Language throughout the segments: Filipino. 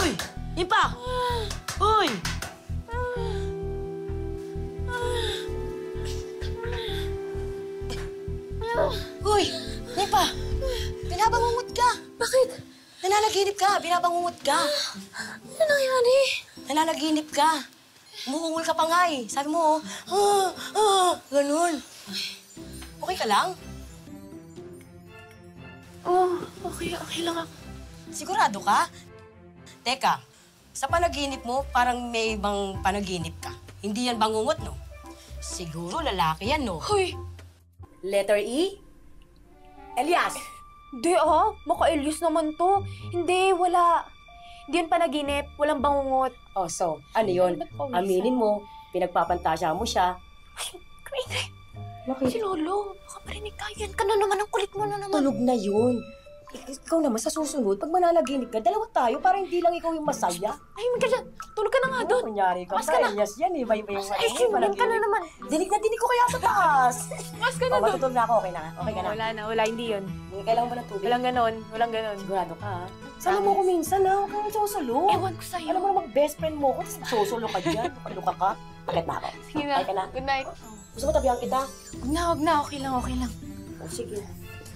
Uy! Impa! Uy! Uy! Impa! Binabangungot ka! Bakit? Nananaginip ka! Binabangungot ka! Ano nangyari? Nananaginip ka! Umuungol ka pa nga eh. Sabi mo, ganun. Okay ka lang? Okay lang ako. Sigurado ka? Teka, sa panaginip mo, parang may ibang panaginip ka. Hindi yan bangungot, no? Siguro lalaki yan, no? Hoy! Letter E? Elias! Hindi maka-Elias naman to. Hindi, wala. Hindi yun panaginip, walang bangungot. Oh, so, ano yun? Ba't pawisan? Aminin mo, pinagpapantasya mo siya. Hindi. Bakit? Si Lolo, baka parinig ka yan. Ka na naman, ang kulit mo na naman. Tulog na yun. Ikaw naman, sa susunod, pag mananaginip ka, dalawa tayo para hindi lang ikaw yung masaya. Ay, ka dyan. Tulog ka na nga doon. Kunyari ka Mas ka na. Elias yan, iba-iba yung Ay, sinunod ka na naman. Dinig na dinig ko kaya sa taas. Mas ka na doon. Matutulog na ako, okay na? Okay ka na? Wala, hindi yun. Kailangan ba ng tubig? Walang ganon. Sigurado ka, ha? Sana mo ko minsan, ha? Huwag kang susolo. Ewan ko sa'yo. Alam mo naman, best friend mo ko, tapos susolo ka dyan. Luka ka. Agad na ako. Sige na. Okay ka na? Good night. Gusto mo tabihan kita? Huwag na. Okay lang. O, sige.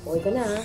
Okay ka na, ha?